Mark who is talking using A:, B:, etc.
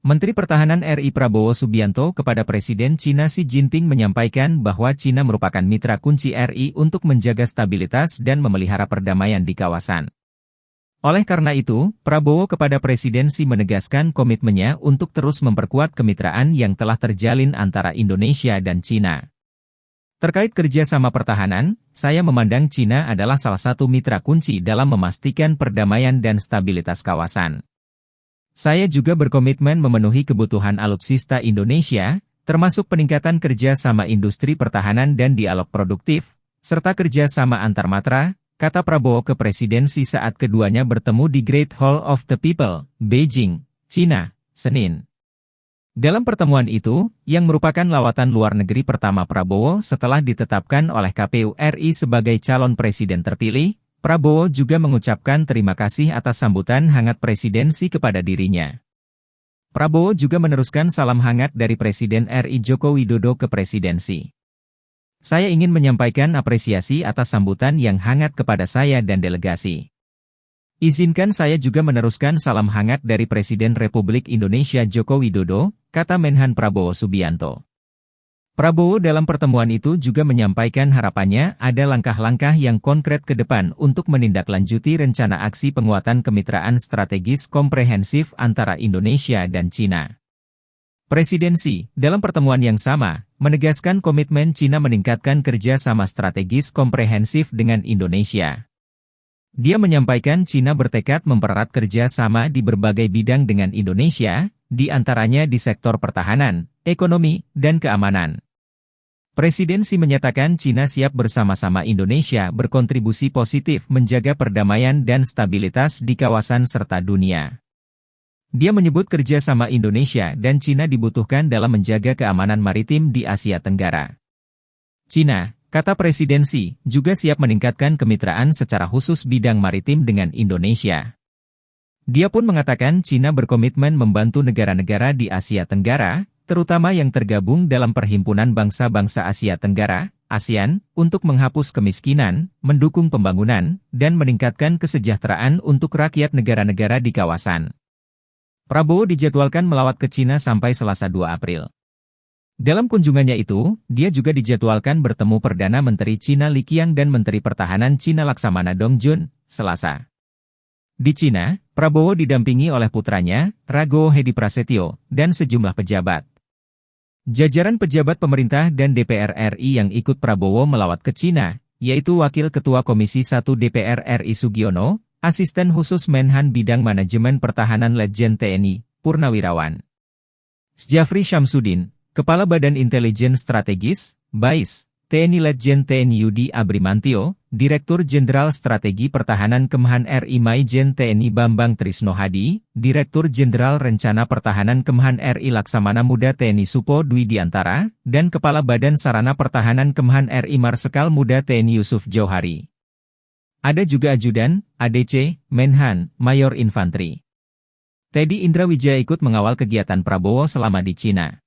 A: Menteri Pertahanan RI Prabowo Subianto kepada Presiden Cina Xi Jinping menyampaikan bahwa Cina merupakan mitra kunci RI untuk menjaga stabilitas dan memelihara perdamaian di kawasan. Oleh karena itu, Prabowo kepada Presiden Xi menegaskan komitmennya untuk terus memperkuat kemitraan yang telah terjalin antara Indonesia dan Cina. Terkait kerjasama pertahanan, saya memandang Cina adalah salah satu mitra kunci dalam memastikan perdamaian dan stabilitas kawasan. Saya juga berkomitmen memenuhi kebutuhan alutsista Indonesia, termasuk peningkatan kerja sama industri pertahanan dan dialog produktif, serta kerja sama antar matra, kata Prabowo ke Presiden Xi saat keduanya bertemu di Great Hall of the People, Beijing, Cina, Senin. Dalam pertemuan itu, yang merupakan lawatan luar negeri pertama Prabowo setelah ditetapkan oleh KPU RI sebagai calon presiden terpilih, Prabowo juga mengucapkan terima kasih atas sambutan hangat Presiden Xi kepada dirinya. Prabowo juga meneruskan salam hangat dari Presiden RI Joko Widodo ke Presiden Xi. Saya ingin menyampaikan apresiasi atas sambutan yang hangat kepada saya dan delegasi. Izinkan saya juga meneruskan salam hangat dari Presiden Republik Indonesia Joko Widodo, kata Menhan Prabowo Subianto. Prabowo dalam pertemuan itu juga menyampaikan harapannya ada langkah-langkah yang konkret ke depan untuk menindaklanjuti rencana aksi penguatan kemitraan strategis komprehensif antara Indonesia dan Cina. Presiden Xi, dalam pertemuan yang sama, menegaskan komitmen Cina meningkatkan kerja sama strategis komprehensif dengan Indonesia. Dia menyampaikan Cina bertekad mempererat kerja sama di berbagai bidang dengan Indonesia, di antaranya di sektor pertahanan, ekonomi, dan keamanan. Presiden Xi menyatakan Cina siap bersama-sama Indonesia berkontribusi positif menjaga perdamaian dan stabilitas di kawasan serta dunia. Dia menyebut kerjasama Indonesia dan Cina dibutuhkan dalam menjaga keamanan maritim di Asia Tenggara. Cina, kata Presiden Xi, juga siap meningkatkan kemitraan secara khusus bidang maritim dengan Indonesia. Dia pun mengatakan Cina berkomitmen membantu negara-negara di Asia Tenggara, terutama yang tergabung dalam Perhimpunan Bangsa-Bangsa Asia Tenggara, ASEAN, untuk menghapus kemiskinan, mendukung pembangunan, dan meningkatkan kesejahteraan untuk rakyat negara-negara di kawasan. Prabowo dijadwalkan melawat ke Cina sampai Selasa 2 April. Dalam kunjungannya itu, dia juga dijadwalkan bertemu Perdana Menteri Cina Li Qiang dan Menteri Pertahanan Cina Laksamana Dong Jun, Selasa. Di Cina, Prabowo didampingi oleh putranya, Rago Hedi Prasetyo, dan sejumlah pejabat. Jajaran pejabat pemerintah dan DPR RI yang ikut Prabowo melawat ke Cina, yaitu Wakil Ketua Komisi 1 DPR RI Sugiono, Asisten Khusus Menhan Bidang Manajemen Pertahanan Letjen TNI, Purnawirawan Sjafri Syamsuddin, Kepala Badan Intelijen Strategis, BAIS, TNI Letjen TNI Yudi Abrimantio, Direktur Jenderal Strategi Pertahanan Kemhan RI Maijen TNI Bambang Trisno Hadi, Direktur Jenderal Rencana Pertahanan Kemhan RI Laksamana Muda TNI Supo Dwi Diantara, dan Kepala Badan Sarana Pertahanan Kemhan RI Marsekal Muda TNI Yusuf Jauhari. Ada juga Ajudan, ADC, Menhan, Mayor Infantri Teddy Indrawijaya ikut mengawal kegiatan Prabowo selama di Cina.